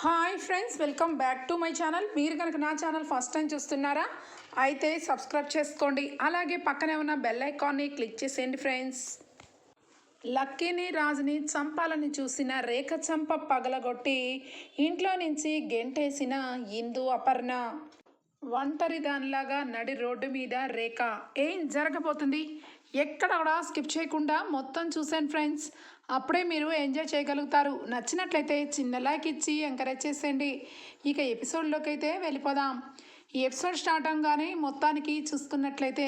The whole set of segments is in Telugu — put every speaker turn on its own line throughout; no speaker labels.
Hi friends, welcome back to my channel. మీరు కనుక నా ఛానల్ ఫస్ట్ టైం చూస్తున్నారా అయితే సబ్స్క్రైబ్ చేసుకోండి. అలాగే పక్కనే ఉన్న బెల్ ఐకాన్ని క్లిక్ చేసేయండి ఫ్రెండ్స్. లక్కీని రాజుని చంపాలని చూసిన రేఖ చంప పగలగొట్టి ఇంట్లో నుంచి గెంటేసిన ఇందు అపర్ణ. ఒంటరి దానిలాగా నడి రోడ్డు మీద రేఖ. ఏం జరగబోతుంది ఎక్కడ కూడా స్కిప్ చేయకుండా మొత్తం చూసాను ఫ్రెండ్స్. అప్పుడే మీరు ఎంజాయ్ చేయగలుగుతారు. నచ్చినట్లయితే చిన్న లైక్ ఇచ్చి ఎంకరేజ్ చేసేయండి. ఇక ఎపిసోడ్లోకి అయితే వెళ్ళిపోదాం. ఈ ఎపిసోడ్ స్టార్ట్ అవగానే మొత్తానికి చూసుకున్నట్లయితే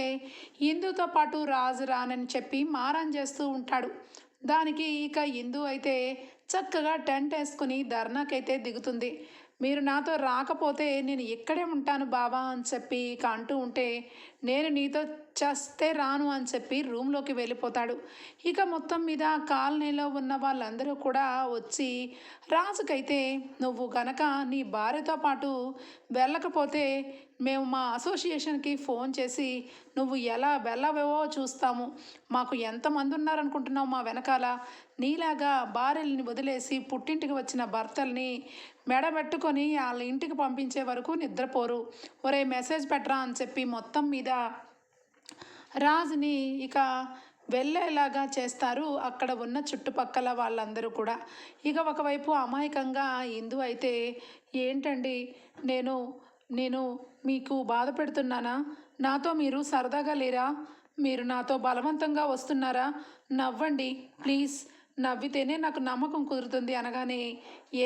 ఇందుతో పాటు రాజు రానని చెప్పి మారం చేస్తూ ఉంటాడు. దానికి ఇక ఇందు అయితే చక్కగా టెంట్ వేసుకుని ధర్నాకైతే దిగుతుంది. మీరు నాతో రాకపోతే నేను ఇక్కడే ఉంటాను బావా అని చెప్పి ఇక అంటూ ఉంటే, నేను నీతో చస్తే రాను అని చెప్పి రూమ్లోకి వెళ్ళిపోతాడు. ఇక మొత్తం మీద కాలనీలో ఉన్న వాళ్ళందరూ కూడా వచ్చి రాజుకైతే, నువ్వు గనక నీ భార్యతో పాటు వెళ్ళకపోతే మేము మా అసోసియేషన్కి ఫోన్ చేసి నువ్వు ఎలా వెళ్ళవేవో చూస్తాము. మాకు ఎంతమంది ఉన్నారనుకుంటున్నావు మా వెనకాల? నీలాగా భార్యల్ని వదిలేసి పుట్టింటికి వచ్చిన భర్తల్ని మెడబెట్టుకొని వాళ్ళ ఇంటికి పంపించే వరకు నిద్రపోరు. ఒరే మెసేజ్ పెట్టరా అని చెప్పి మొత్తం మీద రాజుని ఇక వెళ్ళేలాగా చేస్తారు అక్కడ ఉన్న చుట్టుపక్కల వాళ్ళందరూ కూడా. ఇక ఒకవైపు అమాయకంగా ఇందు అయితే, ఏంటండి నేను నేను మీకు బాధ పెడుతున్నానా? నాతో మీరు సరదాగా లేరా? మీరు నాతో బలవంతంగా వస్తున్నారా? నవ్వండి ప్లీజ్, నవ్వితేనే నాకు నమ్మకం కుదురుతుంది అనగానే,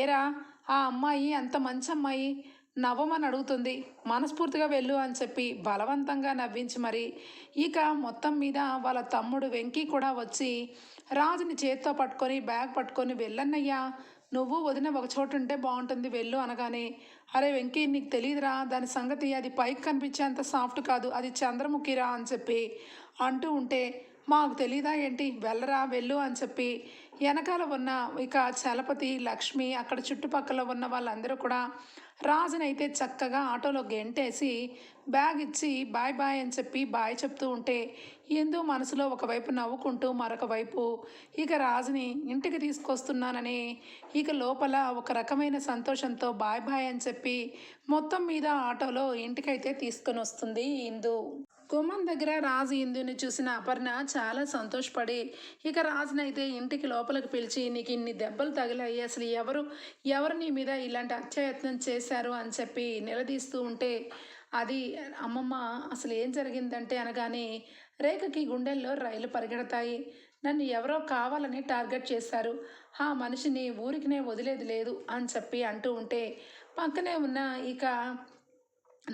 ఏరా ఆ అమ్మాయి అంత మంచి అమ్మాయి, నవ్వమని అడుగుతుంది, మనస్ఫూర్తిగా వెళ్ళు అని చెప్పి బలవంతంగా నవ్వించి మరి ఇక మొత్తం మీద వాళ్ళ తమ్ముడు వెంకీ కూడా వచ్చి రాజుని చేత్తో పట్టుకొని బ్యాగ్ పట్టుకొని, వెళ్ళన్నయ్యా నువ్వు వదిన ఒక చోటు ఉంటే బాగుంటుంది వెళ్ళు అనగానే, అరే వెంకీ నీకు తెలియదురా దాని సంగతి, అది పైకి కనిపించేంత సాఫ్ట్ కాదు, అది చంద్రముఖిరా అని చెప్పి అంటూ ఉంటే, మాకు తెలీదా ఏంటి, వెళ్ళరా వెళ్ళు అని చెప్పి వెనకాల ఉన్న ఇక చలపతి లక్ష్మి అక్కడ చుట్టుపక్కల ఉన్న వాళ్ళందరూ కూడా రాజునైతే చక్కగా ఆటోలో గెంటేసి బ్యాగ్ ఇచ్చి బాయ్ బాయ్ అని చెప్పి బాయ్ చెప్తూ ఉంటే, ఎందు మనసులో ఒకవైపు నవ్వుకుంటూ మరొక వైపు ఇక రాజుని ఇంటికి తీసుకొస్తున్నానని ఇక లోపల ఒక రకమైన సంతోషంతో బాయ్ బాయ్ అని చెప్పి మొత్తం మీద ఆటోలో ఇంటికైతే తీసుకొని వస్తుంది ఇందు. గుమ్మం దగ్గర రాజు ఇందుని చూసిన అపర్ణ చాలా సంతోషపడి ఇక రాజునైతే ఇంటికి లోపలికి పిలిచి, నీకు ఇన్ని దెబ్బలు తగిలాయి, అసలు ఎవరు నీ మీద ఇలాంటి హత్యాయత్నం చేశారు అని చెప్పి నిలదీస్తూ ఉంటే, అది అమ్మమ్మ అసలు ఏం జరిగిందంటే అనగానే, రేఖకి గుండెల్లో రైలు పరిగెడతాయి, నన్ను ఎవరో కావాలని టార్గెట్ చేశారు, ఆ మనిషిని ఊరికినే వదిలేది లేదు అని చెప్పి అంటూ ఉంటే, పక్కనే ఉన్న ఇక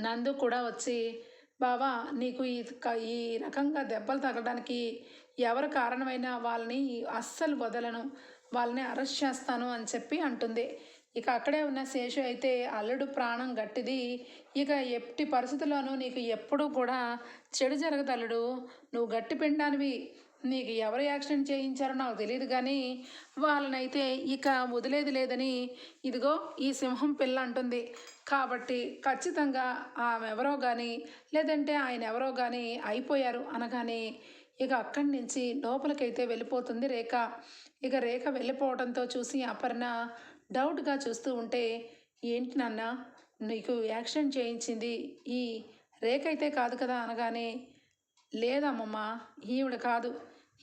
నందు కూడా వచ్చి, బావా నీకు ఈ రకంగా దెబ్బలు తగలడానికి ఎవరు కారణమైన వాళ్ళని అస్సలు వదలను, వాళ్ళని అరెస్ట్ చేస్తాను అని చెప్పి అంటుంది. ఇక అక్కడే ఉన్న శేషు అయితే, అల్లుడు ప్రాణం గట్టిది, ఇక ఎట్టి పరిస్థితుల్లోనూ నీకు ఎప్పుడూ కూడా చెడు జరగదు అల్లుడు, నువ్వు గట్టి పిండానివి, నీకు ఎవరు యాక్సిడెంట్ చేయించారో నాకు తెలియదు కానీ వాళ్ళనైతే ఇక వదిలేది లేదని ఇదిగో ఈ సింహం పిల్ల అంటుంది. కాబట్టి ఖచ్చితంగా ఆమె ఎవరో కానీ లేదంటే ఆయన ఎవరో కానీ అయిపోయారు అనగానే ఇక అక్కడి నుంచి లోపలికైతే వెళ్ళిపోతుంది రేఖ. ఇక రేఖ వెళ్ళిపోవడంతో చూసి అపర్ణ డౌట్గా చూస్తూ ఉంటే, ఏంటి నాన్న నీకు యాక్సిడెంట్ చేయించింది ఈ రేఖ అయితే కాదు కదా అనగానే, లేదమ్మమ్మ ఈవిడ కాదు,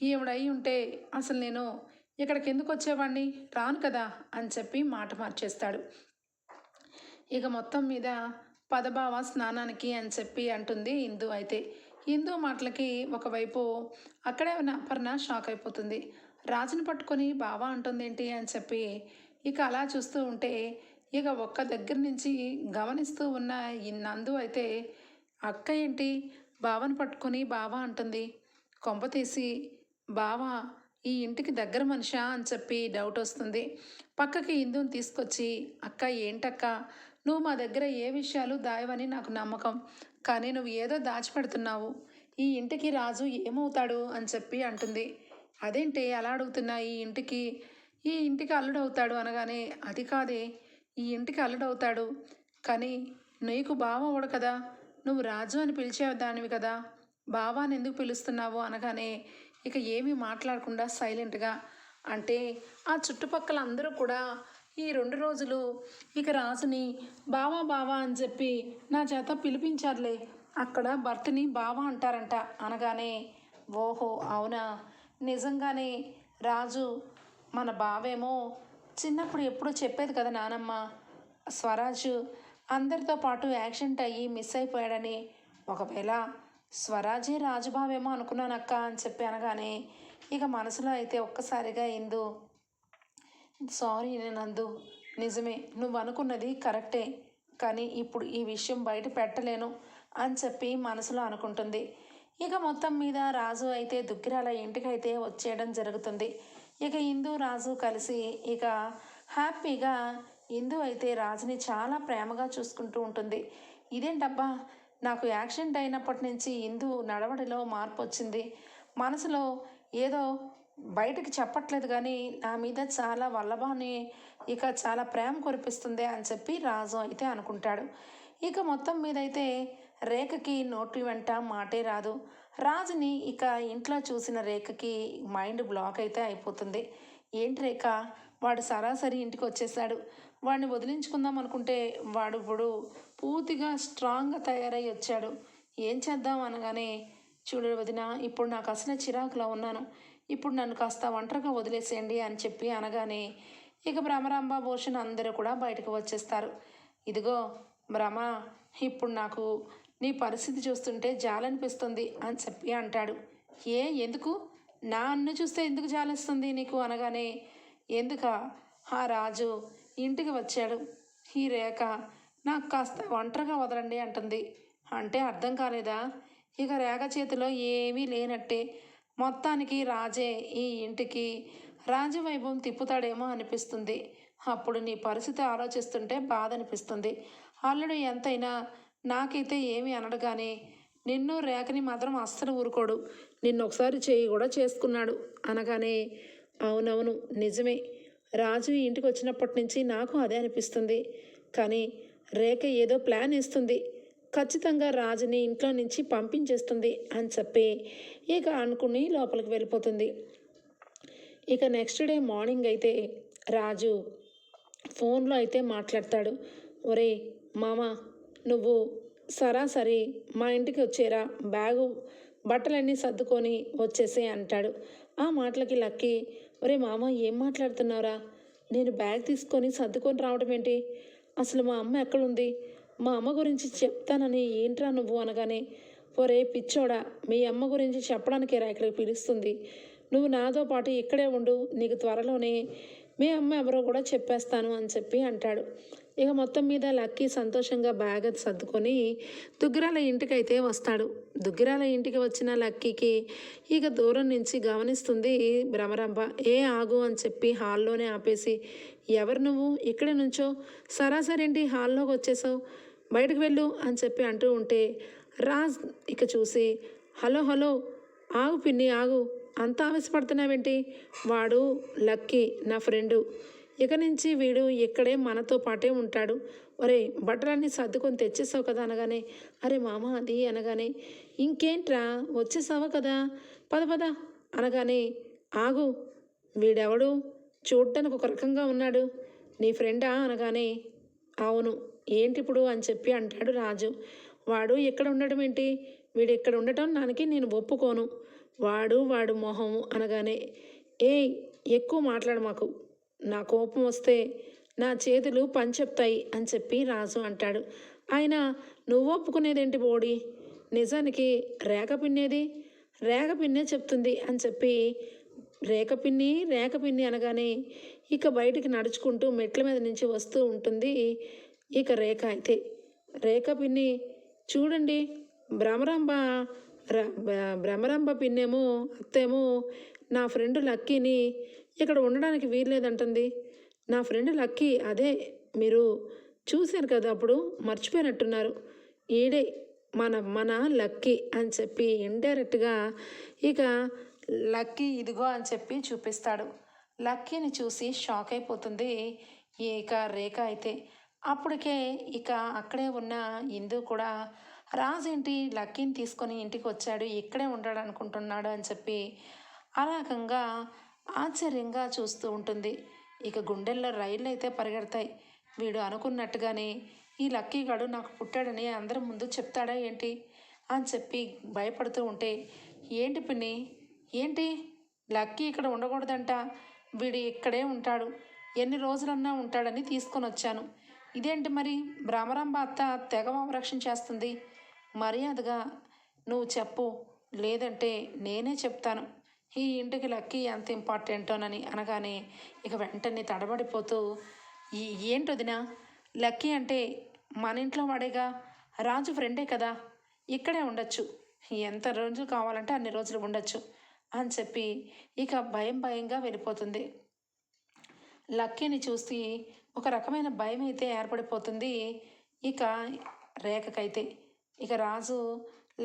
ఈవిడ అయి ఉంటే అసలు నేను ఇక్కడికి ఎందుకు వచ్చేవాడిని, రాను కదా అని చెప్పి మాట మార్చేస్తాడు. ఇక మొత్తం మీద పదభావ స్నానానికి అని చెప్పి అంటుంది ఇందు. అయితే ఇందు మాటలకి ఒకవైపు అక్కడే ఉన్న అపర్ణ షాక్ అయిపోతుంది. రాజుని పట్టుకొని బావా అంటుంది ఏంటి అని చెప్పి ఇక అలా చూస్తూ ఉంటే, ఇక ఒక్క దగ్గర నుంచి గమనిస్తూ ఉన్న ఈ నందు అయితే, అక్క ఏంటి బావని పట్టుకొని బావా అంటుంది, కొంప తీసి బావా ఈ ఇంటికి దగ్గర మనిషా అని చెప్పి డౌట్ వస్తుంది. పక్కకి ఇందుని తీసుకొచ్చి, అక్క ఏంటక్క నువ్వు మా దగ్గర ఏ విషయాలు దాయవని నాకు నమ్మకం, కానీ నువ్వు ఏదో దాచిపెడుతున్నావు, ఈ ఇంటికి రాజు ఏమవుతాడు అని చెప్పి అంటుంది. అదేంటి అలా అడుగుతున్నా, ఈ ఇంటికి అల్లుడవుతాడు అనగానే, అది కాదే ఈ ఇంటికి అల్లుడవుతాడు కానీ నీకు బావ అవడు కదా, నువ్వు రాజు అని పిలిచేదానివి కదా, బావాని ఎందుకు పిలుస్తున్నావు అనగానే ఇక ఏమీ మాట్లాడకుండా సైలెంట్గా, అంటే ఆ చుట్టుపక్కల అందరూ కూడా ఈ 2 రోజులు ఇక రాజుని బావా బావా అని చెప్పి నా చేత పిలిపించారులే, అక్కడ భర్తని బావా అంటారంట అనగానే, ఓహో అవునా, నిజంగానే రాజు మన బావేమో చిన్నప్పుడు ఎప్పుడూ చెప్పేది కదా నానమ్మ, స్వరాజు అందరితో పాటు యాక్సిడెంట్ అయ్యి మిస్ అయిపోయాడని. ఒకవేళ స్వరాజే రాజుబావేమో అనుకున్నానక్క అని చెప్పి అనగానే, ఇక మనసులో అయితే ఒక్కసారిగా ఇందు, సారీ నందు, నిజమే నువ్వు అనుకున్నది కరెక్టే, కానీ ఇప్పుడు ఈ విషయం బయట పెట్టలేను అని చెప్పి మనసులో అనుకుంటుంది. ఇక మొత్తం మీద రాజు అయితే దుగ్గిరాల ఇంటికైతే వచ్చేయడం జరుగుతుంది. ఇక ఇందు రాజు కలిసి ఇక హ్యాపీగా, ఇందు అయితే రాజుని చాలా ప్రేమగా చూసుకుంటూ ఉంటుంది. ఇదేంటబ్బా, నాకు యాక్సిడెంట్ అయినప్పటి నుంచి ఇందు నడవడిలో మార్పు వచ్చింది, మనసులో ఏదో బయటకు చెప్పట్లేదు కానీ నా మీద చాలా వల్లభాని ఇక చాలా ప్రేమ కురిపిస్తుంది అని చెప్పి రాజు అయితే అనుకుంటాడు. ఇక మొత్తం మీద అయితే రేఖకి నోటి వెంట మాటే రాదు. రాజుని ఇక ఇంట్లో చూసిన రేఖకి మైండ్ బ్లాక్ అయితే అయిపోతుంది. ఏంటి రేఖ, వాడు సరాసరి ఇంటికి వచ్చేసాడు, వాడిని వదిలించుకుందాం అనుకుంటే వాడు ఇప్పుడు పూర్తిగా స్ట్రాంగ్గా తయారై వచ్చాడు, ఏం చేద్దాం అనగానే, చూడు వదిన, ఇప్పుడు నాకు అసలే చిరాకులో ఉన్నాను, ఇప్పుడు నన్ను కాస్త ఒంటరిగా వదిలేసేయండి అని చెప్పి అనగానే, ఇక భ్రమరాంబ భూషణ్ అందరూ కూడా బయటకు వచ్చేస్తారు. ఇదిగో భ్రమ, ఇప్పుడు నాకు నీ పరిస్థితి చూస్తుంటే జాలనిపిస్తుంది అని చెప్పి అంటాడు. ఎందుకు, నా అన్ను చూస్తే ఎందుకు జాలిస్తుంది నీకు అనగానే, ఎందుక, ఆ రాజు ఇంటికి వచ్చాడు, ఈ రేఖ నాకు కాస్త ఒంటరిగా వదలండి అంటుంది. అంటే అర్థం కాలేదా, ఇక రేఖ చేతిలో ఏమీ లేనట్టే, మొత్తానికి రాజే ఈ ఇంటికి రాజవైభవం తిప్పుతాడేమో అనిపిస్తుంది. అప్పుడు నీ పరిస్థితి ఆలోచిస్తుంటే బాధ అనిపిస్తుంది. అల్లుడు ఎంతైనా నాకైతే ఏమీ అనడు కానీ నిన్ను రేఖని మాత్రం అస్సలు ఊరుకోడు, నిన్ను ఒకసారి చేయి కూడా చేసుకున్నాడు అనగానే, అవునవును నిజమే, రాజు ఇంటికి వచ్చినప్పటి నుంచి నాకు అదే అనిపిస్తుంది, కానీ రేఖ ఏదో ప్లాన్ ఇస్తుంది, ఖచ్చితంగా రాజుని ఇంట్లో నుంచి పంపించేస్తుంది అని చెప్పి ఇక అనుకుని లోపలికి వెళ్ళిపోతుంది. ఇక నెక్స్ట్ డే మార్నింగ్ అయితే రాజు ఫోన్లో అయితే మాట్లాడతాడు. ఒరే మామ, నువ్వు సరాసరి మా ఇంటికి వచ్చేరా, బ్యాగు బట్టలన్నీ సర్దుకొని వచ్చేసే అంటాడు. ఆ మాటలకి లక్కీ, ఒరే మామ ఏం మాట్లాడుతున్నావురా, నేను బ్యాగ్ తీసుకొని సర్దుకొని రావడం ఏంటి, అసలు మా అమ్మ ఎక్కడుంది, మా అమ్మ గురించి చెప్తానని ఏంట్రా నువ్వు అనగానే, ఒరే పిచ్చోడా, మీ అమ్మ గురించి చెప్పడానికే రా ఇక్కడికి పిలుస్తుంది, నువ్వు నాతో పాటు ఇక్కడే ఉండు, నీకు త్వరలోనే మీ అమ్మ ఎవరో కూడా చెప్పేస్తాను అని చెప్పి అంటాడు. ఇక మొత్తం మీద లక్కీ సంతోషంగా బ్యాగ్ సర్దుకొని దుగ్గిరాల ఇంటికైతే వస్తాడు. దుగ్గిరాల ఇంటికి వచ్చిన లక్కీకి ఇక దూరం నుంచి గమనిస్తుంది భ్రమరంభ. ఆగు అని చెప్పి హాల్లోనే ఆపేసి, ఎవరు నువ్వు, ఇక్కడే నుంచో సరాసరేంటి హాల్లోకి వచ్చేసావు, బయటకు వెళ్ళు అని చెప్పి అంటూ ఉంటే రాజ్ ఇక చూసి, హలో హలో ఆగు పిన్ని ఆగు, అంత ఆవేశపడుతున్నావేంటి, వాడు లక్కీ నా ఫ్రెండు, ఇక నుంచి వీడు ఇక్కడే మనతో పాటే ఉంటాడు, ఒరే బట్టలన్నీ సర్దుకొని తెచ్చేసావు కదా అనగానే, అరే మామ అది అనగానే, ఇంకేంట్రా వచ్చేసావా కదా, పద పద అనగానే, ఆగు వీడెవడు, చూడ్డానికి ఒక రకంగా ఉన్నాడు, నీ ఫ్రెండా అనగానే, అవును ఏంటి ఇప్పుడు అని చెప్పి అంటాడు రాజు. వాడు ఇక్కడ ఉండడం ఏంటి, వీడు ఇక్కడ ఉండటం దానికి నేను ఒప్పుకోను, వాడు మొహము అనగానే, ఎక్కువ మాట్లాడు మాకు, నా కోపం వస్తే నా చేతులు పని చెప్తాయి అని చెప్పి రాజు అంటాడు. ఆయన నువ్వు ఒప్పుకునేదేంటి బోడి, నిజానికి రేఖ పిన్నేది, రేఖ పిన్నే చెప్తుంది అని చెప్పి రేఖ పిన్ని అనగానే ఇక బయటికి నడుచుకుంటూ మెట్ల మీద నుంచి వస్తూ ఉంటుంది ఇక రేఖ. అయితే రేఖ పిన్ని చూడండి, భ్రమరాంబ పిన్నేమో అత్తేమో నా ఫ్రెండ్ లక్కీని ఇక్కడ ఉండడానికి వీల్లేదంటుంది, నా ఫ్రెండ్ లక్కీ అదే మీరు చూశారు కదా అప్పుడు, మర్చిపోయినట్టున్నారు, ఈడే మన లక్కీ అని చెప్పి ఇండైరెక్ట్గా ఇక లక్కీ ఇదిగో అని చెప్పి చూపిస్తాడు. లక్కీని చూసి షాక్ అయిపోతుంది ఇక రేఖ. అయితే అప్పటికే ఇక అక్కడే ఉన్న ఇందు కూడా, రాజు ఏంటి లక్కీని తీసుకొని ఇంటికి వచ్చాడు, ఇక్కడే ఉంటాడు అనుకుంటున్నాడు అని చెప్పి అలాగంగా ఆశ్చర్యంగా చూస్తూ ఉంటుంది. ఇక గుండెల్లో రైళ్ళు అయితే పరిగెడతాయి. వీడు అనుకున్నట్టుగానే ఈ లక్కీ గాడు నాకు పుట్టాడని అందరి ముందు చెప్తాడా ఏంటి అని చెప్పి భయపడుతూ ఉంటే, ఏంటి పిన్ని, ఏంటి లక్కీ ఇక్కడ ఉండకూడదంట, వీడు ఇక్కడే ఉంటాడు, ఎన్ని రోజులన్నా ఉంటాడని తీసుకొని వచ్చాను. ఇదేంటి మరి భ్రమరాంబ అత్త తెగ రక్షణ చేస్తుంది. మర్యాదగా నువ్వు చెప్పు, లేదంటే నేనే చెప్తాను ఈ ఇంటికి లక్కీ ఎంత ఇంపార్టెంటోనని అనగానే ఇక వెంటనే తడబడిపోతూ, ఈ ఏంటి వదినా, లక్కీ అంటే మన ఇంట్లో వాడేగా, రాజు ఫ్రెండే కదా, ఇక్కడే ఉండొచ్చు, ఎంత రోజులు కావాలంటే అన్ని రోజులు ఉండొచ్చు అని చెప్పి ఇక భయంగా వెళ్ళిపోతుంది. లక్కీని చూసి ఒక రకమైన భయం అయితే ఏర్పడిపోతుంది ఇక రేఖకైతే. ఇక రాజు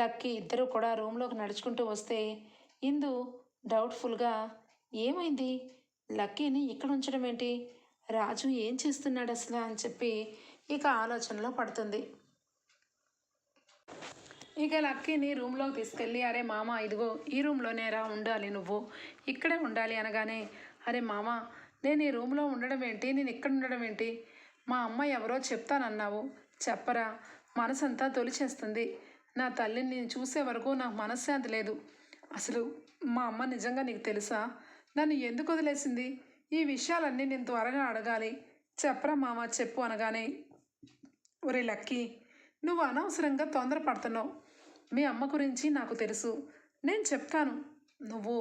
లక్కీ ఇద్దరు కూడా రూమ్లోకి నడుచుకుంటూ వస్తే ఇందు డౌట్ఫుల్గా, ఏమైంది, లక్కీని ఇక్కడ ఉంచడం ఏంటి, రాజు ఏం చేస్తున్నాడు అసలు అని చెప్పి ఇక ఆలోచనలో పడుతుంది. ఇక లక్కీని రూమ్లోకి తీసుకెళ్ళి, అరే మామ ఇదిగో ఈ రూమ్లోనే రా ఉండాలి, నువ్వు ఇక్కడే ఉండాలి అనగానే, అరే మామ నేను ఈ రూమ్లో ఉండడం ఏంటి, నేను ఇక్కడ ఉండడం ఏంటి, మా అమ్మ ఎవరో చెప్తానన్నావు, చెప్పరా, మనసంతా తొలిచేస్తుంది, నా తల్లిని నేను చూసే వరకు నాకు మనశ్శాంతి లేదు, అసలు మా అమ్మ నిజంగా నీకు తెలుసా, నన్ను ఎందుకు వదిలేసింది, ఈ విషయాలన్నీ నేను త్వరగా అడగాలి, చెప్పరా మామ చెప్పు అనగానే, ఒరే లక్కీ నువ్వు అనవసరంగా తొందరపడుతున్నావు, మీ అమ్మ గురించి నాకు తెలుసు, నేను చెప్తాను, నువ్వు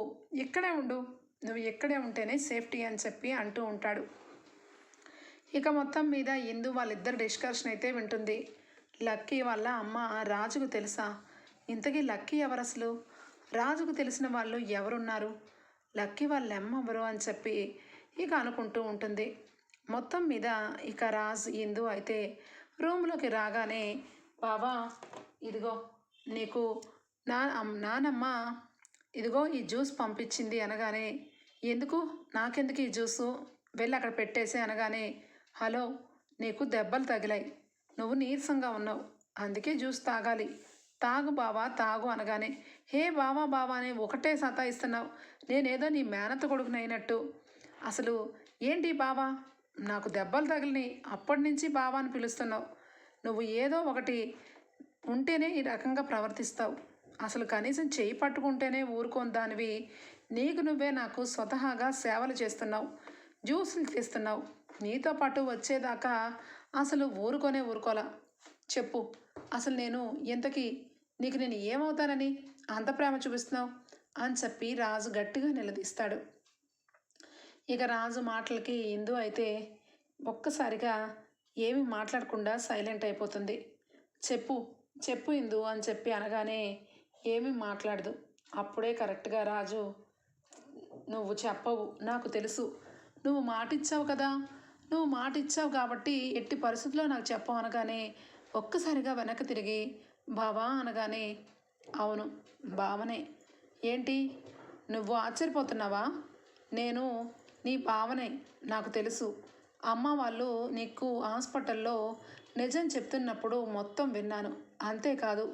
ఇక్కడే ఉండు, నువ్వు ఇక్కడే ఉంటేనే సేఫ్టీ అని చెప్పి అంటూ ఉంటాడు. ఇక మొత్తం మీద ఇందు వాళ్ళిద్దరు డిస్కషన్ అయితే వింటుంది. లక్కీ వాళ్ళ అమ్మ రాజుకు తెలుసా, ఇంతకీ లక్కీ ఎవరు అసలు, రాజుకు తెలిసిన వాళ్ళు ఎవరున్నారు, లక్కీ వాళ్ళ అమ్మ ఎవరు అని చెప్పి ఇక అనుకుంటూ ఉంటుంది. మొత్తం మీద ఇక రాజు ఇందు అయితే రూమ్లోకి రాగానే, బావా ఇదిగో నీకు నానమ్మ ఇదిగో ఈ జ్యూస్ పంపించింది అనగానే, ఎందుకు, నాకెందుకు ఈ జ్యూసు, వెళ్ళి అక్కడ పెట్టేసి అనగానే, హలో నీకు దెబ్బలు తగిలాయి, నువ్వు నీరసంగా ఉన్నావు, అందుకే జ్యూస్ తాగాలి, తాగు బావా తాగు అనగానే, హే బావా బావా అని ఒకటే సతాయిస్తున్నావు, నేనేదో నీ మేనత్త కొడుకునైనట్టు, అసలు ఏంటి బావా, నాకు దెబ్బలు తగిలినాయి అప్పటి నుంచి బావా అని పిలుస్తున్నావు, నువ్వు ఏదో ఒకటి ఉంటేనే ఈ రకంగా ప్రవర్తిస్తావు, అసలు కనీసం చేయి పట్టుకుంటేనే ఊరుకోని దానివి, నీకు నువ్వే నాకు స్వతహాగా సేవలు చేస్తున్నావు, జ్యూసులు తీస్తున్నావు, నీతో పాటు వచ్చేదాకా అసలు ఊరుకోలా, చెప్పు అసలు నేను ఎంతకీ నీకు నేను ఏమవుతానని అంత ప్రేమ చూపిస్తున్నావు అని చెప్పి రాజు గట్టిగా నిలదీస్తాడు. ఇక రాజు మాటలకి ఇందు అయితే ఒక్కసారిగా ఏమీ మాట్లాడకుండా సైలెంట్ అయిపోతుంది. చెప్పు ఇందు అని చెప్పి అనగానే ఏమీ మాట్లాడదు. అప్పుడే కరెక్ట్గా రాజు, నువ్వు చెప్పవు నాకు తెలుసు, నువ్వు మాటిచ్చావు కదా, నువ్వు మాటిచ్చావు కాబట్టి ఎట్టి పరిస్థితుల్లో నాకు చెప్పవు అనగానే ఒక్కసారిగా వెనక్కి తిరిగి బావా అనగానే, అవును బావనే, ఏంటి నువ్వు ఆశ్చర్యపోతున్నావా, నేను నీ బావనే, నాకు తెలుసు, అమ్మ వాళ్ళు నీకు హాస్పిటల్లో నిజం చెప్తున్నప్పుడు మొత్తం విన్నాను, అంతేకాదు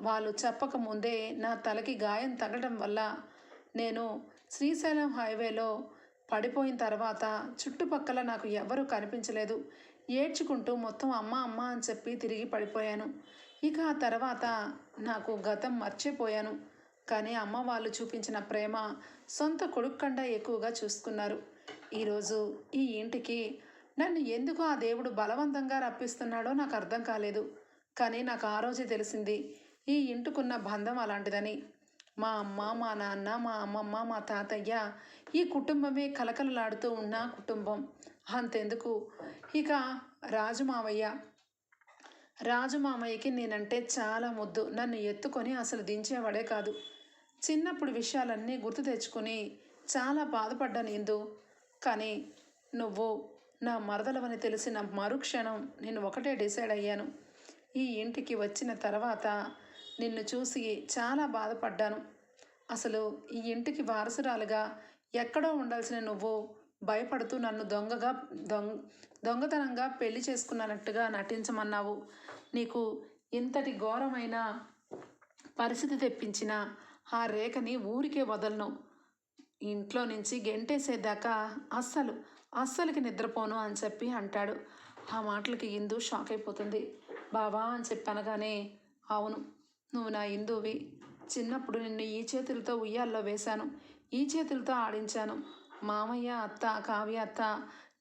వాళ్ళు చెప్పకముందే నా తలకి గాయం తగలడం వల్ల నేను శ్రీశైలం హైవేలో పడిపోయిన తర్వాత చుట్టుపక్కల నాకు ఎవరూ కనిపించలేదు, ఏడ్చుకుంటూ మొత్తం అమ్మ అమ్మ అని చెప్పి తిరిగి పడిపోయాను, ఇక ఆ తర్వాత నాకు గతం మర్చిపోయాను, కానీ అమ్మ వాళ్ళు చూపించిన ప్రేమ సొంత కొడుకు కంటే ఎక్కువగా చూసుకున్నారు, ఈరోజు ఈ ఇంటికి నన్ను ఎందుకు ఆ దేవుడు బలవంతంగా రప్పిస్తున్నాడో నాకు అర్థం కాలేదు, కానీ నాకు ఆ రోజే తెలిసింది ఈ ఇంటికున్న బంధం అలాంటిదని, మా అమ్మ మా నాన్న మా అమ్మమ్మ మా తాతయ్య ఈ కుటుంబమే కలకలలాడుతూ ఉన్న కుటుంబం, అంతెందుకు ఇక రాజు మామయ్యకి నేనంటే చాలా ముద్దు, నన్ను ఎత్తుకొని అసలు దించేవాడే కాదు, చిన్నప్పుడు విషయాలన్నీ గుర్తు తెచ్చుకొని చాలా బాధపడ్డాను ఇందు, కానీ నువ్వు నా మరదలవని తెలిసిన మరుక్షణం నేను ఒకటే డిసైడ్ అయ్యాను, ఈ ఇంటికి వచ్చిన తర్వాత నిన్ను చూసి చాలా బాధపడ్డాను, అసలు ఈ ఇంటికి వారసురాలుగా ఎక్కడో ఉండాల్సిన నువ్వు భయపడుతూ నన్ను దొంగతనంగా పెళ్లి చేసుకున్నట్టుగా నటించమన్నావు, నీకు ఇంతటి ఘోరమైన పరిస్థితి తెప్పించిన ఆ రేఖని ఊరికే వదలను, ఇంట్లో నుంచి గెంటేసేదాకా అస్సలకి నిద్రపోను అని చెప్పి అంటాడు. ఆ మాటలకి ఇందు షాక్ అయిపోతుంది. బావా అని చెప్పి అనగానే, అవును, నువ్వు నా ఇందువి. చిన్నప్పుడు నిన్ను ఈ చేతులతో ఉయ్యాల్లో వేశాను, ఈ చేతులతో ఆడించాను. మామయ్య, అత్త, కావ్య అత్త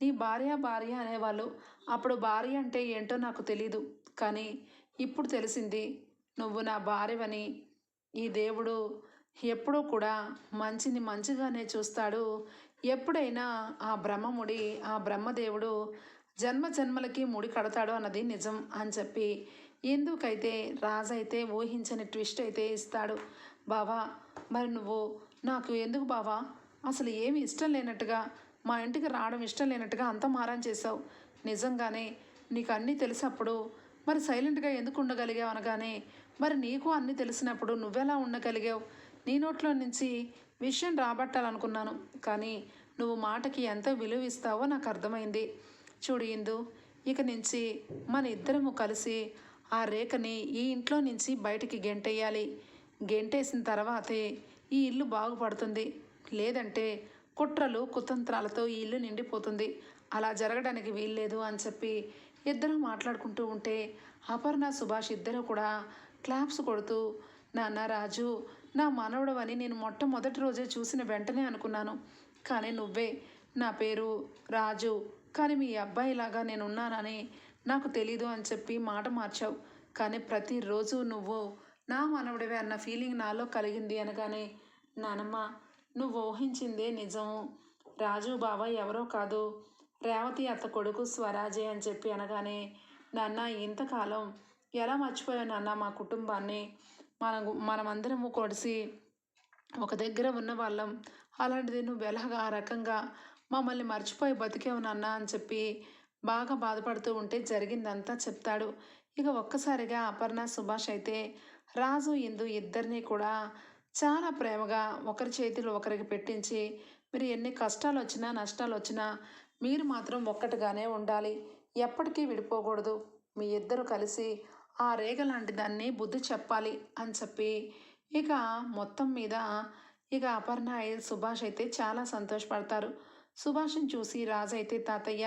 నీ భార్య భార్య అనేవాళ్ళు. అప్పుడు భార్య అంటే ఏంటో నాకు తెలీదు, కానీ ఇప్పుడు తెలిసింది నువ్వు నా భార్యవని. ఈ దేవుడు ఎప్పుడూ కూడా మంచిని మంచిగానే చూస్తాడు. ఎప్పుడైనా ఆ బ్రహ్మముడి, ఆ బ్రహ్మదేవుడు జన్మ జన్మలకి ముడి కడతాడు అన్నది నిజం అని చెప్పి ఎందుకైతే రాజైతే ఊహించని ట్విస్ట్ అయితే ఇస్తాడు. బావా, మరి నువ్వు నాకు ఎందుకు బావా అసలు ఏమి ఇష్టం లేనట్టుగా, మా ఇంటికి రావడం ఇష్టం లేనట్టుగా అంత మారం చేసావు? నిజంగానే నీకు అన్నీ తెలిసినప్పుడు మరి సైలెంట్గా ఎందుకు ఉండగలిగావు అనగానే, మరి నీకు అన్నీ తెలిసినప్పుడు నువ్వెలా ఉండగలిగావు? నీ నోట్లో నుంచి విషయం రాబట్టాలనుకున్నాను, కానీ నువ్వు మాటకి ఎంత విలువ ఇస్తావో నాకు అర్థమైంది. చూడు ఇందు, ఇక నుంచి మన ఇద్దరము కలిసి ఆ రేఖని ఈ ఇంట్లో నుంచి బయటికి గెంటేయాలి. గెంటేసిన తర్వాతే ఈ ఇల్లు బాగుపడుతుంది. లేదంటే కుట్రలు కుతంత్రాలతో ఈ ఇల్లు నిండిపోతుంది. అలా జరగడానికి వీల్లేదు అని చెప్పి ఇద్దరు మాట్లాడుకుంటూ ఉంటే అపర్ణ, సుభాష్ ఇద్దరు కూడా క్లాప్స్ కొడుతూ, నాన్న రాజు, నా మనవడవని నేను మొట్టమొదటి రోజే చూసిన వెంటనే అనుకున్నాను, కానీ నువ్వే నా పేరు రాజు, కానీ మీ అబ్బాయిలాగా నేను ఉన్నానని నాకు తెలీదు అని చెప్పి మాట మార్చావు. కానీ ప్రతిరోజు నువ్వు నా మనవడివే అన్న ఫీలింగ్ నాలో కలిగింది అనగానే, నానమ్మ, నువ్వు ఊహించిందే నిజం. రాజు బావ ఎవరో కాదు, రేవతి అత్త కొడుకు స్వరాజే అని చెప్పి అనగానే, నాన్న ఇంతకాలం ఎలా మర్చిపోయావు నాన్న మా కుటుంబాన్ని? మనమందరము కలిసి ఒక దగ్గర ఉన్న వాళ్ళం. అలాంటిది నువ్వు ఎలాగా ఆ రకంగా మమ్మల్ని మర్చిపోయి బతికేవు నాన్న అని చెప్పి బాగా బాధపడుతూ ఉంటే జరిగిందంతా చెప్తాడు. ఇక ఒక్కసారిగా అపర్ణ, సుభాష్ అయితే రాజు, ఇందు ఇద్దరినీ కూడా చాలా ప్రేమగా ఒకరి చేతులు ఒకరికి పెట్టించి, మీరు ఎన్ని కష్టాలు వచ్చినా నష్టాలు వచ్చినా మీరు మాత్రం ఒక్కటిగానే ఉండాలి, ఎప్పటికీ విడిపోకూడదు, మీ ఇద్దరు కలిసి ఆ రేగ లాంటి దాన్ని బుద్ధి చెప్పాలి అని చెప్పి ఇక మొత్తం మీద ఇక అపర్ణ, సుభాష్ అయితే చాలా సంతోషపడతారు. సుభాష్ని చూసి రాజు అయితే, తాతయ్య,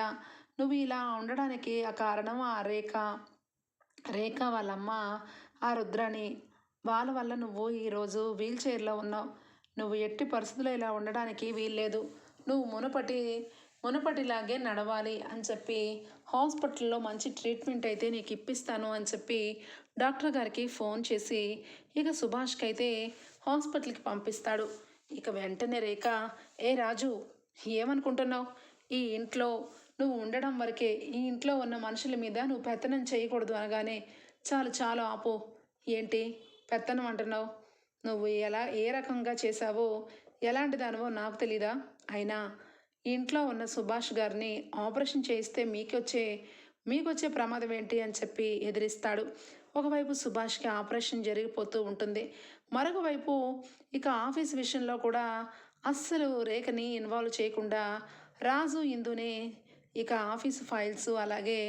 నువ్వు ఇలా ఉండడానికి ఆ కారణం ఆ రేఖ. రేఖ వాళ్ళమ్మ ఆ రుద్రాణి, వాళ్ళ వల్ల నువ్వు ఈరోజు వీల్ చైర్లో ఉన్నావు. నువ్వు ఎట్టి పరిస్థితుల్లో ఇలా ఉండడానికి వీల్లేదు. నువ్వు మునుపటిలాగే నడవాలి అని చెప్పి హాస్పిటల్లో మంచి ట్రీట్మెంట్ అయితే నీకు ఇప్పిస్తాను అని చెప్పి డాక్టర్ గారికి ఫోన్ చేసి ఇక సుభాష్కి అయితే హాస్పిటల్కి పంపిస్తాడు. ఇక వెంటనే రేఖ, ఏ రాజు, ఏమనుకుంటున్నావు? ఈ ఇంట్లో నువ్వు ఉండడం వరకే, ఈ ఇంట్లో ఉన్న మనుషుల మీద నువ్వు పెత్తనం చేయకూడదు అనగానే, చాలు చాలు ఆపు, ఏంటి పెత్తనం అంటున్నావు? నువ్వు ఏ రకంగా చేశావో, ఎలాంటి దానివో నాకు తెలీదా? అయినా ఇంట్లో ఉన్న సుభాష్ గారిని ఆపరేషన్ చేయిస్తే మీకొచ్చే ప్రమాదం ఏంటి అని చెప్పి ఎదిరిస్తాడు. ఒకవైపు సుభాష్కి ఆపరేషన్ జరిగిపోతూ ఉంటుంది. మరొక వైపు ఇక ఆఫీస్ విషయంలో కూడా అస్సలు రేఖని ఇన్వాల్వ్ చేయకుండా రాజు, ఇందునే ఇక ఆఫీసు ఫైల్స్ అలాగే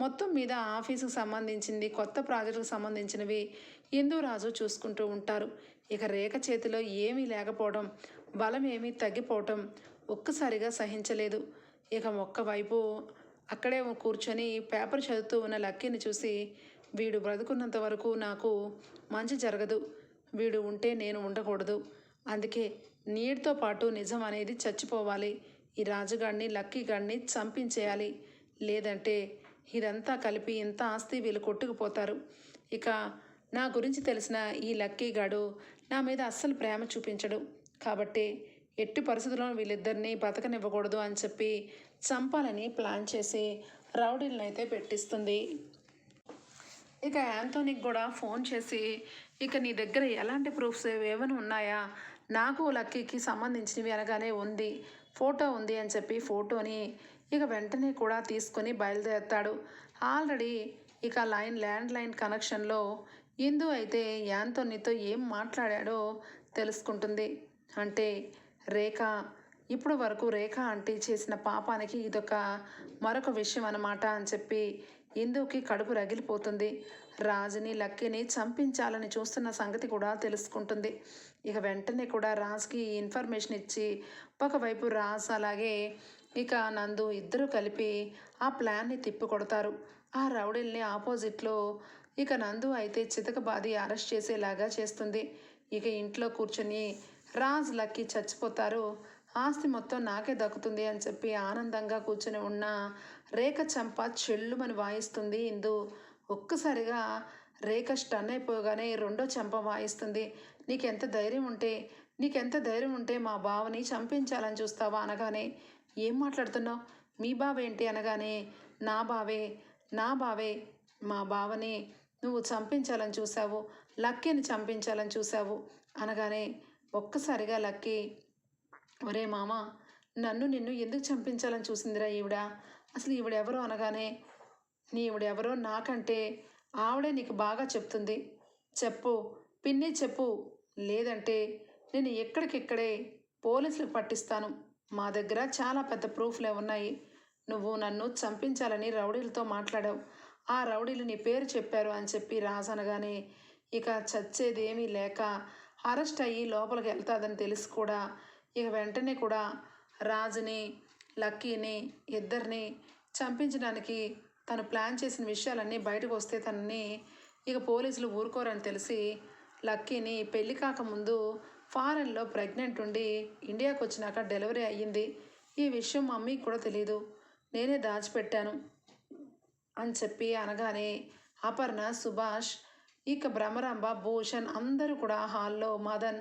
మొత్తం మీద ఆఫీసుకు సంబంధించింది, కొత్త ప్రాజెక్టుకు సంబంధించినవి ఇందు, రాజు చూసుకుంటూ ఉంటారు. ఇక రేఖ చేతిలో ఏమీ లేకపోవడం, బలం ఏమీ తగ్గిపోవటం ఒక్కసారిగా సహించలేదు. ఇక ఒక్కవైపు అక్కడే కూర్చొని పేపర్ చదువుతూ ఉన్న లక్కీని చూసి, వీడు బ్రతుకున్నంత వరకు నాకు మంచి జరగదు, వీడు ఉంటే నేను ఉండకూడదు, అందుకే నీటితో పాటు నిజం అనేది చచ్చిపోవాలి, ఈ రాజుగాడిని, లక్కీ గాడిని చంపించేయాలి, లేదంటే ఇదంతా కలిపి ఇంత ఆస్తి వీళ్ళు కొట్టుకుపోతారు. ఇక నా గురించి తెలిసిన ఈ లక్కీ గాడు నా మీద అస్సలు ప్రేమ చూపించడు, కాబట్టి ఎట్టి పరిస్థితుల్లో వీళ్ళిద్దరినీ బతకనివ్వకూడదు అని చెప్పి చంపాలని ప్లాన్ చేసి రౌడీలను అయితే పెట్టిస్తుంది. ఇక యాంథోనీకి కూడా ఫోన్ చేసి, ఇక నీ దగ్గర ఎలాంటి ప్రూఫ్స్ ఏమైనా ఉన్నాయా? నాకు లక్కీకి సంబంధించినవి అనగానే, ఉంది, ఫోటో ఉంది అని చెప్పి ఫోటోని ఇక వెంటనే కూడా తీసుకొని బయలుదేరుతాడు. ఆల్రెడీ ఇక ల్యాండ్ లైన్ కనెక్షన్లో ఇందు అయితే యాంథోనీతో ఏం మాట్లాడాడో తెలుసుకుంటుంది. అంటే రేఖ, ఇప్పుడు వరకు రేఖ ఆంటీ చేసిన పాపానికి ఇదొక మరొక విషయం అన్నమాట అని చెప్పి ఇందుకి కడుపు రగిలిపోతుంది. రాజుని, లక్కీని చంపించాలని చూస్తున్న సంగతి కూడా తెలుసుకుంటుంది. ఇక వెంటనే కూడా రాజ్కి ఇన్ఫర్మేషన్ ఇచ్చి, ఒకవైపు రాజ్ అలాగే ఇక నందు ఇద్దరు కలిపి ఆ ప్లాన్ని తిప్పికొడతారు. ఆ రౌడీల్ని ఆపోజిట్లో ఇక నందు అయితే చితకబాది అరెస్ట్ చేసేలాగా చేస్తుంది. ఇక ఇంట్లో కూర్చొని రాజ్ లక్కీ చచ్చిపోతారు, ఆస్తి మొత్తం నాకే దక్కుతుంది అని చెప్పి ఆనందంగా కూర్చొని ఉన్న రేఖ చంప చెల్లుమని వాయిస్తుంది ఇందు. ఒక్కసారిగా రేఖ స్టన్ అయిపోగానే రెండో చెంప వాయిస్తుంది. నీకెంత ధైర్యం ఉంటే నీకెంత ధైర్యం ఉంటే మా బావని చంపించాలని చూస్తావా అనగానే, ఏం మాట్లాడుతున్నావు, మీ బావేంటి అనగానే, నా బావే నా బావే, మా బావని నువ్వు చంపించాలని చూసావు, లక్కీని చంపించాలని చూసావు అనగానే ఒక్కసారిగా లక్కీ, ఒరే మామ, నిన్ను ఎందుకు చంపించాలని చూసిందిరా ఈవిడ, అసలు ఈవిడెవరో అనగానే, నీవిడెవరో నాకంటే ఆవిడే నీకు బాగా చెప్తుంది, చెప్పు పిన్ని చెప్పు, లేదంటే నేను ఎక్కడికెక్కడే పోలీసులకు పట్టిస్తాను, మా దగ్గర చాలా పెద్ద ప్రూఫ్లే ఉన్నాయి, నువ్వు నన్ను చంపించాలని రౌడీలతో మాట్లాడావు, ఆ రౌడీలు నీ పేరు చెప్పారు అని చెప్పి రాజు అనగానే, ఇక చచ్చేదేమీ లేక అరెస్ట్ అయ్యి లోపలికి వెళ్తాదని తెలిసి కూడా ఇక వెంటనే కూడా రాజుని లక్కీని ఇద్దరిని చంపించడానికి తను ప్లాన్ చేసిన విషయాలన్నీ బయటకు వస్తే తనని ఇక పోలీసులు ఊరుకోరని తెలిసి లక్కీని పెళ్లి కాకముందు ఫారెన్లో ప్రెగ్నెంట్ ఉండి ఇండియాకి వచ్చినాక డెలివరీ అయ్యింది, ఈ విషయం మమ్మీకి కూడా తెలీదు, నేనే దాచిపెట్టాను అని చెప్పి అనగానే అపర్ణ, సుభాష్, ఇక భ్రమరాంబ, భూషణ్ అందరూ కూడా హాల్లో మదన్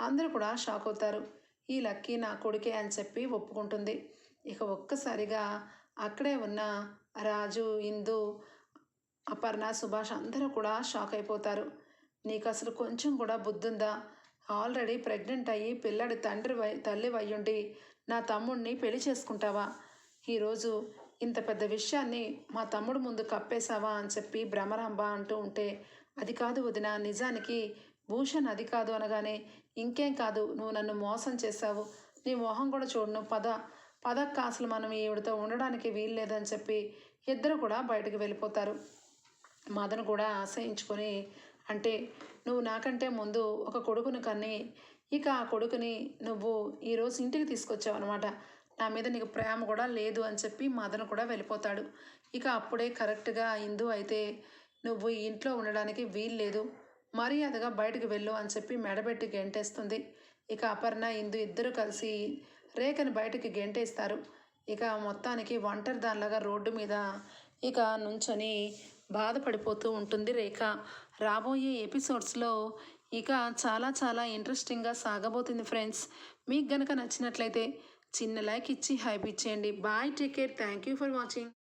అందరూ కూడా షాక్ అవుతారు. ఈ లక్కీ నా కొడుకే అని చెప్పి ఒప్పుకుంటుంది. ఇక ఒక్కసారిగా అక్కడే ఉన్న రాజు, ఇందు, అపర్ణ, సుభాష్ అందరూ కూడా షాక్ అయిపోతారు. నీకు అసలు కొంచెం కూడా బుద్ధుందా, ఆల్రెడీ ప్రెగ్నెంట్ అయ్యి పిల్లడి తల్లి వయ్యుండి నా తమ్ముడిని పెళ్లి చేసుకుంటావా, ఈరోజు ఇంత పెద్ద విషయాన్ని మా తమ్ముడు ముందు కప్పేశావా అని చెప్పి భ్రమరాంబ అంటూ ఉంటే, అది కాదు వదిన, నిజానికి భూషణ్ అది కాదు అనగానే, ఇంకేం కాదు, నువ్వు నన్ను మోసం చేశావు, నీ మొహం కూడా చూడను, పదక్క అసలు మనం ఈవిడతో ఉండడానికి వీల్లేదని చెప్పి ఇద్దరు కూడా బయటకు వెళ్ళిపోతారు. మదన్ కూడా ఆశయించుకొని, అంటే నువ్వు నాకంటే ముందు ఒక కొడుకుని కన్ని ఇక ఆ కొడుకుని నువ్వు ఈరోజు ఇంటికి తీసుకొచ్చావు అనమాట, నా మీద నీకు ప్రేమ కూడా లేదు అని చెప్పి మదన్ కూడా వెళ్ళిపోతాడు. ఇక అప్పుడే కరెక్ట్గా ఇందు అయితే, నువ్వు ఈ ఇంట్లో ఉండడానికి వీల్లేదు, మర్యాదగా బయటకు వెళ్ళు అని చెప్పి మెడబెట్టి గెంటేస్తుంది. ఇక అపర్ణ, ఇందు ఇద్దరు కలిసి రేఖని బయటకి గెంటేస్తారు. ఇక మొత్తానికి ఒంటరి దానిలాగా రోడ్డు మీద ఇక నుంచొని బాధపడిపోతూ ఉంటుంది రేఖ. రాబోయే ఎపిసోడ్స్లో ఇక చాలా చాలా ఇంట్రెస్టింగ్గా సాగబోతుంది ఫ్రెండ్స్. మీకు గనక నచ్చినట్లయితే చిన్న లైక్ ఇచ్చి హైప్ ఇచ్చేయండి. Bye, take care, thank you for watching.